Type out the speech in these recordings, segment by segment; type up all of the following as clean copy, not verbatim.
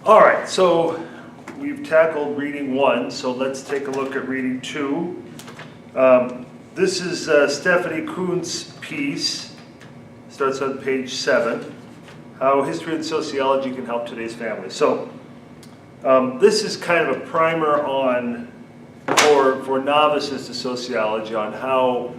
All right, so we've tackled reading 1, so let's take a look at reading 2. This is Stephanie Kuhn's piece, starts on page 7, How History and Sociology Can Help Today's Family. So this is kind of a primer for novices to sociology on how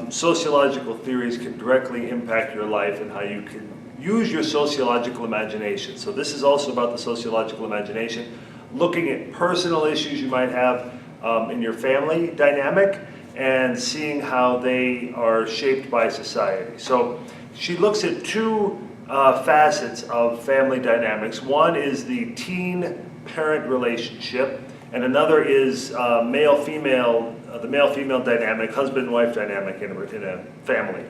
sociological theories can directly impact your life and how you can use your sociological imagination. So this is also about the sociological imagination, looking at personal issues you might have in your family dynamic and seeing how they are shaped by society. So she looks at two facets of family dynamics. One is the teen-parent relationship, and another is the male-female dynamic, husband-wife dynamic in a family.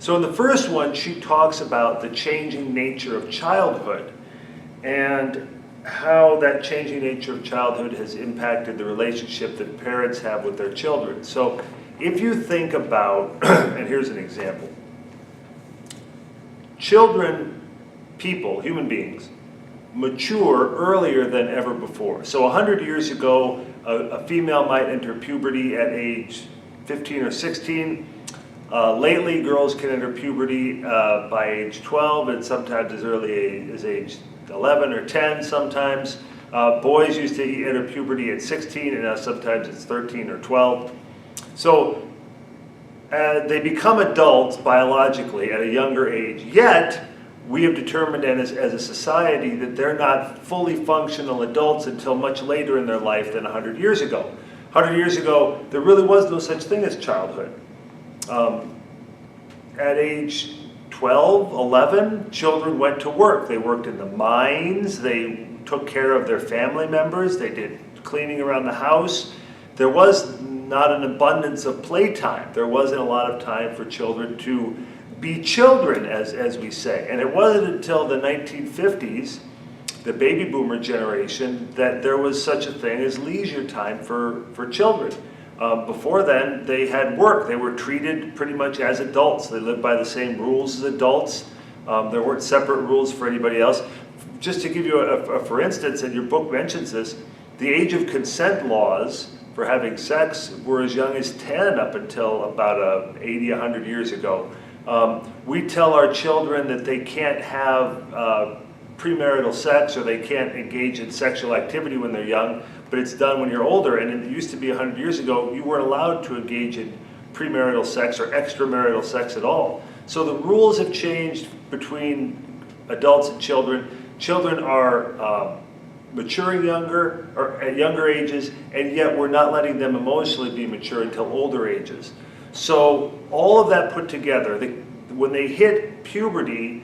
So in the first one, she talks about the changing nature of childhood and how that changing nature of childhood has impacted the relationship that parents have with their children. So if you think about, and here's an example, children, people, human beings, mature earlier than ever before. So 100 years ago, a female might enter puberty at age 15 or 16. Lately, girls can enter puberty by age 12 and sometimes as early as age 11 or 10 sometimes. Boys used to enter puberty at 16 and now sometimes it's 13 or 12. So they become adults biologically at a younger age, yet we have determined as a society that they're not fully functional adults until much later in their life than 100 years ago. 100 years ago, there really was no such thing as childhood. At age 12, 11, children went to work. They worked in the mines, they took care of their family members, they did cleaning around the house. There was not an abundance of playtime. There wasn't a lot of time for children to be children, as we say. And it wasn't until the 1950s, the baby boomer generation, that there was such a thing as leisure time for children. Before then, they had work. They were treated pretty much as adults. They lived by the same rules as adults. There weren't separate rules for anybody else. Just to give you a for instance, and your book mentions this, the age of consent laws for having sex were as young as 10 up until about 80, 100 years ago. We tell our children that they can't have premarital sex or they can't engage in sexual activity when they're young, but it's done when you're older. And it used to be 100 years ago, you weren't allowed to engage in premarital sex or extramarital sex at all. So the rules have changed between adults and children. Children are maturing younger or at younger ages, and yet we're not letting them emotionally be mature until older ages. So all of that put together, when they hit puberty,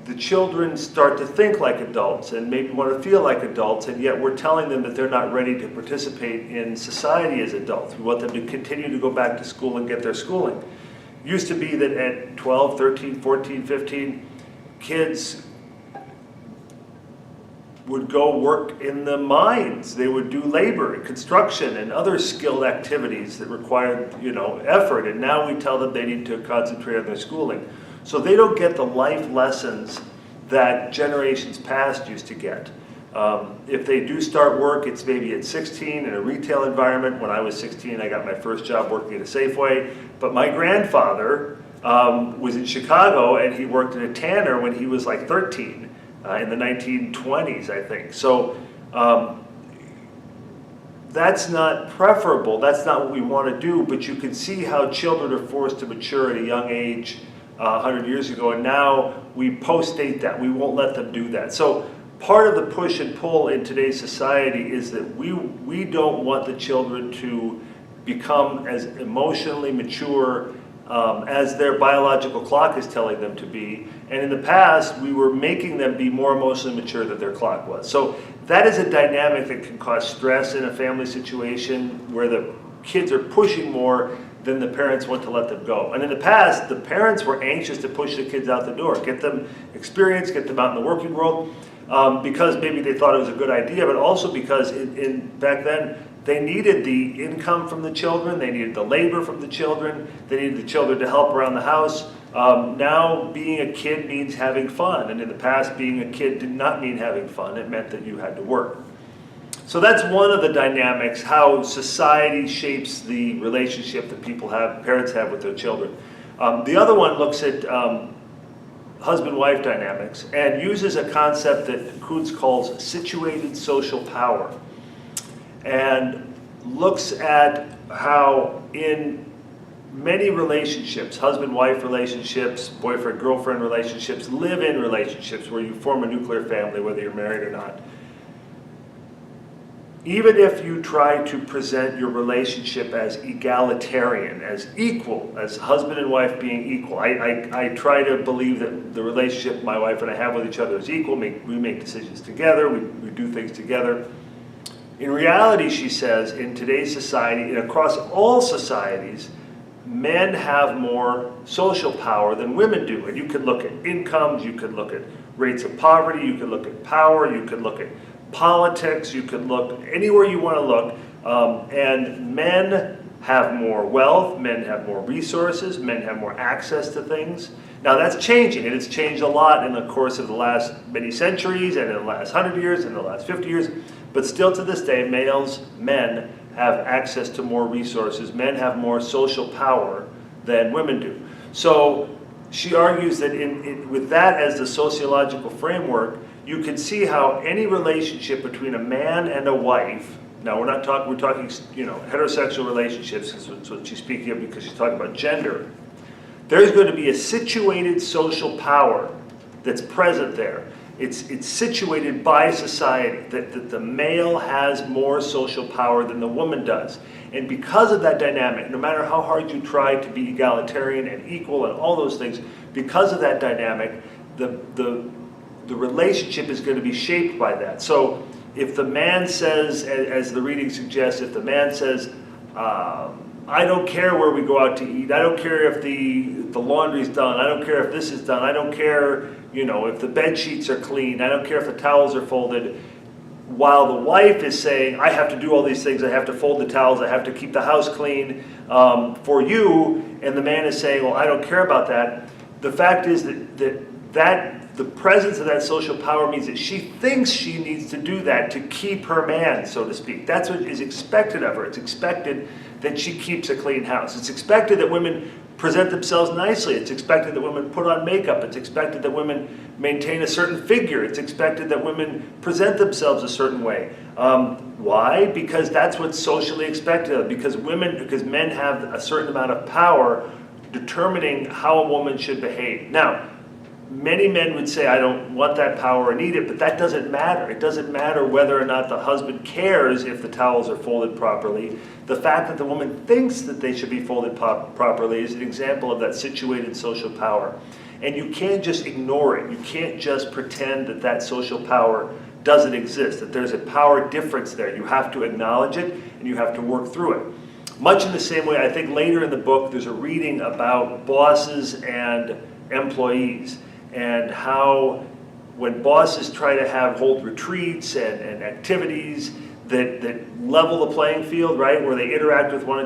the children start to think like adults and maybe want to feel like adults, and yet we're telling them that they're not ready to participate in society as adults. We want them to continue to go back to school and get their schooling. It used to be that at 12, 13, 14, 15, kids would go work in the mines. They would do labor and construction and other skilled activities that required, effort. And now we tell them they need to concentrate on their schooling. So they don't get the life lessons that generations past used to get. If they do start work, it's maybe at 16 in a retail environment. When I was 16, I got my first job working at a Safeway. But my grandfather was in Chicago, and he worked at a tanner when he was like 13 in the 1920s, I think. So that's not preferable. That's not what we want to do. But you can see how children are forced to mature at a young age 100 years ago, and now we post-date that. We won't let them do that. So part of the push and pull in today's society is that we don't want the children to become as emotionally mature as their biological clock is telling them to be. And in the past, we were making them be more emotionally mature than their clock was. So that is a dynamic that can cause stress in a family situation where the kids are pushing more than the parents want to let them go. And in the past, the parents were anxious to push the kids out the door, get them experience, get them out in the working world, because maybe they thought it was a good idea, but also because back then, they needed the income from the children, they needed the labor from the children, they needed the children to help around the house. Now being a kid means having fun, and in the past being a kid did not mean having fun. It meant that you had to work. So that's one of the dynamics, how society shapes the relationship that parents have with their children. The other one looks at husband-wife dynamics and uses a concept that Kuntz calls situated social power, and looks at how in many relationships, husband-wife relationships, boyfriend-girlfriend relationships, live-in relationships where you form a nuclear family, whether you're married or not, even if you try to present your relationship as egalitarian, as equal, as husband and wife being equal. I try to believe that the relationship my wife and I have with each other is equal. We make decisions together, we do things together. In reality, she says, in today's society, and across all societies, men have more social power than women do. And you could look at incomes, you could look at rates of poverty, you could look at power, you could look at politics, you could look anywhere you want to look, and men have more wealth, men have more resources, men have more access to things. Now that's changing, and it's changed a lot in the course of the last many centuries, and in the last 100 years, and the last 50 years, but still to this day, men have access to more resources, men have more social power than women do. So she argues that with that as the sociological framework, you can see how any relationship between a man and a wife, now we're talking heterosexual relationships, is what she's speaking of because she's talking about gender, there's going to be a situated social power that's present there. It's situated by society, that the male has more social power than the woman does. And because of that dynamic, no matter how hard you try to be egalitarian and equal and all those things, because of that dynamic, the relationship is going to be shaped by that. So if the man says, as the reading suggests, if the man says, I don't care where we go out to eat, I don't care if the laundry's done, I don't care if this is done, I don't care, if the bed sheets are clean, I don't care if the towels are folded, while the wife is saying, I have to do all these things, I have to fold the towels, I have to keep the house clean for you, and the man is saying, well, I don't care about that. The fact is that the presence of that social power means that she thinks she needs to do that to keep her man, so to speak. That's what is expected of her. It's expected that she keeps a clean house. It's expected that women present themselves nicely. It's expected that women put on makeup. It's expected that women maintain a certain figure. It's expected that women present themselves a certain way. Why? Because that's what's socially expected of them. Because men have a certain amount of power determining how a woman should behave. Now, many men would say, I don't want that power or need it, but that doesn't matter. It doesn't matter whether or not the husband cares if the towels are folded properly. The fact that the woman thinks that they should be folded properly is an example of that situated social power. And you can't just ignore it. You can't just pretend that social power doesn't exist, that there's a power difference there. You have to acknowledge it, and you have to work through it. Much in the same way, I think later in the book, there's a reading about bosses and employees, and how when bosses try to hold retreats and activities that level the playing field, right, where they interact with one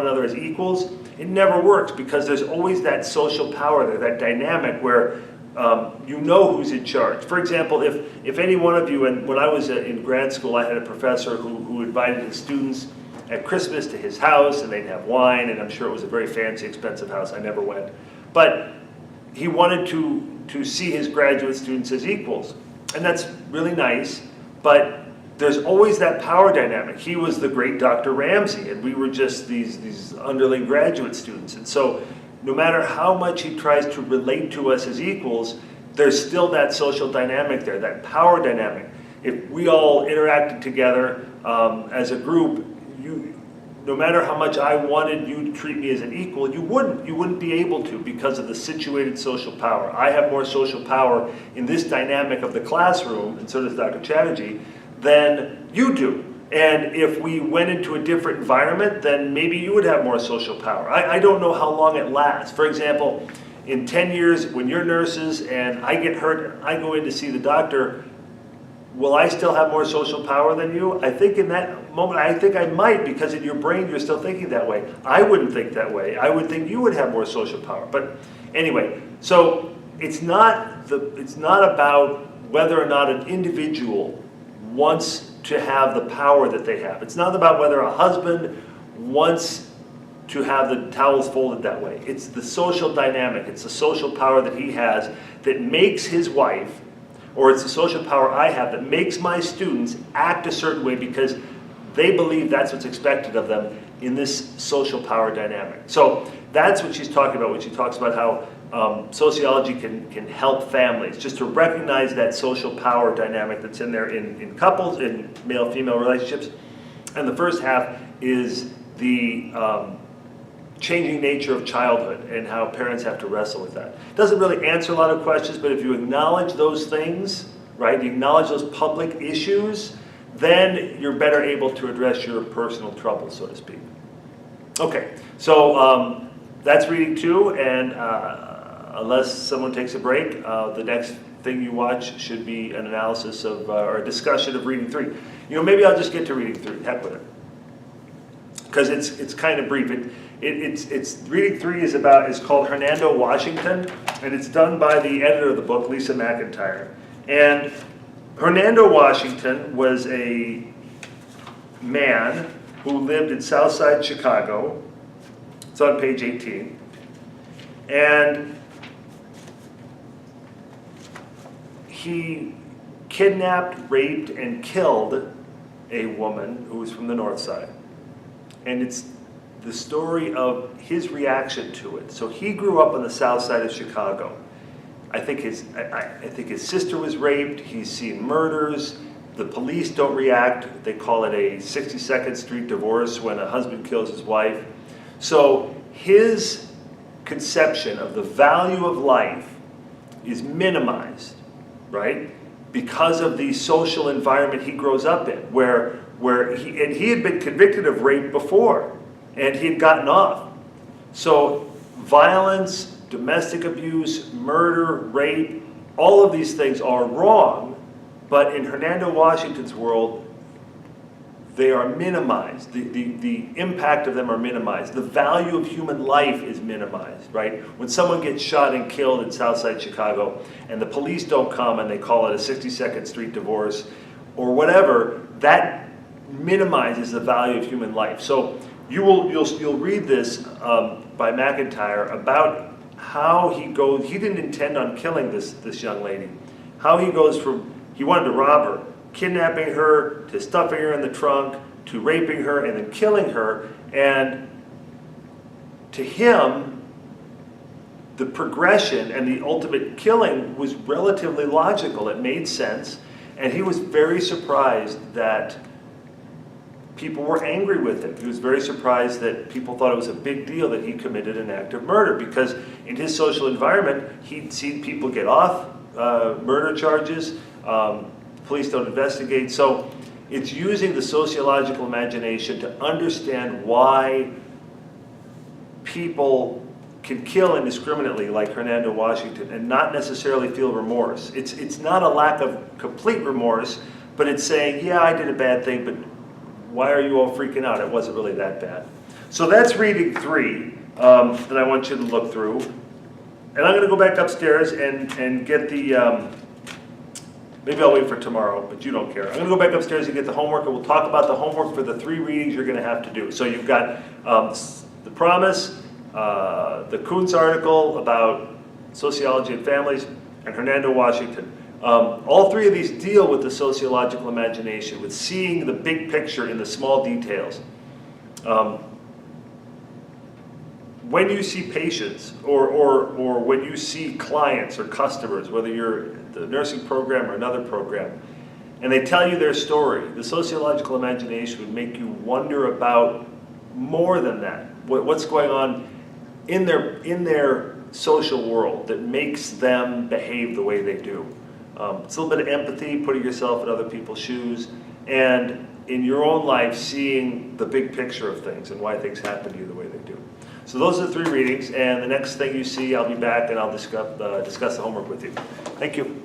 another as equals, it never works because there's always that social power there, that dynamic where who's in charge. For example, if any one of you, and when I was in grad school, I had a professor who invited his students at Christmas to his house, and they'd have wine, and I'm sure it was a very fancy, expensive house. I never went. But he wanted to see his graduate students as equals. And that's really nice, but there's always that power dynamic. He was the great Dr. Ramsay, and we were just these underling graduate students. And so no matter how much he tries to relate to us as equals, there's still that social dynamic there, that power dynamic. If we all interacted together as a group, no matter how much I wanted you to treat me as an equal, you wouldn't be able to because of the situated social power. I have more social power in this dynamic of the classroom, and so does Dr. Chatterjee, than you do. And if we went into a different environment, then maybe you would have more social power. I don't know how long it lasts. For example, in 10 years, when you're nurses and I get hurt, I go in to see the doctor, will I still have more social power than you? I think in that moment, I might, because in your brain you're still thinking that way. I wouldn't think that way. I would think you would have more social power. But Anyway, so it's not about whether or not an individual wants to have the power that they have. It's not about whether a husband wants to have the towels folded that way. It's the social dynamic. It's the social power that he has that makes his wife, or it's the social power I have that makes my students act a certain way because they believe that's what's expected of them in this social power dynamic. So that's what she's talking about when she talks about how sociology can help families, just to recognize that social power dynamic that's in there in couples, in male-female relationships. And the first half is the changing nature of childhood and how parents have to wrestle with that. It doesn't really answer a lot of questions, but if you acknowledge those things, right, you acknowledge those public issues, then you're better able to address your personal troubles, so to speak. Okay, so that's reading 2, and unless someone takes a break, the next thing you watch should be an analysis of, or a discussion of reading 3. You know, maybe I'll just get to reading 3, heck with it. Because it's kind of brief. It's reading 3 is called Hernando Washington, and it's done by the editor of the book, Lisa McIntyre. And Hernando Washington was a man who lived in Southside Chicago. It's on page 18. And he kidnapped, raped, and killed a woman who was from the North Side. And it's the story of his reaction to it. So he grew up on the South Side of Chicago. I think his sister was raped. He's seen murders. The police don't react. They call it a 62nd Street divorce when a husband kills his wife. So his conception of the value of life is minimized, right? Because of the social environment he grows up in, where he had been convicted of rape before, and he had gotten off. So violence, domestic abuse, murder, rape, all of these things are wrong, but in Hernando Washington's world, they are minimized. The impact of them are minimized. The value of human life is minimized, right? When someone gets shot and killed in Southside Chicago and the police don't come and they call it a 62nd Street divorce or whatever, that minimizes the value of human life. So you'll read this by McIntyre about how he goes. He didn't intend on killing this young lady. How he goes from, he wanted to rob her, kidnapping her, to stuffing her in the trunk, to raping her, and then killing her. And to him, the progression and the ultimate killing was relatively logical. It made sense. And he was very surprised that people were angry with him. He was very surprised that people thought it was a big deal that he committed an act of murder, because in his social environment, he'd seen people get off murder charges. Police don't investigate. So it's using the sociological imagination to understand why people can kill indiscriminately like Hernando Washington and not necessarily feel remorse. It's not a lack of complete remorse, but it's saying, yeah, I did a bad thing, but why are you all freaking out? It wasn't really that bad. So that's reading 3 that I want you to look through. And I'm going to go back upstairs and get the, maybe I'll wait for tomorrow, but you don't care. I'm going to go back upstairs and get the homework, and we'll talk about the homework for the 3 readings you're going to have to do. So you've got The Promise, the Kuntz article about sociology and families, and Hernando Washington. All 3 of these deal with the sociological imagination, with seeing the big picture in the small details. When you see patients or when you see clients or customers, whether you're the nursing program or another program, and they tell you their story, the sociological imagination would make you wonder about more than that. What's going on in their social world that makes them behave the way they do. It's a little bit of empathy, putting yourself in other people's shoes, and in your own life, seeing the big picture of things and why things happen to you the way they do. So those are the 3 readings, and the next thing you see, I'll be back and I'll discuss the homework with you. Thank you.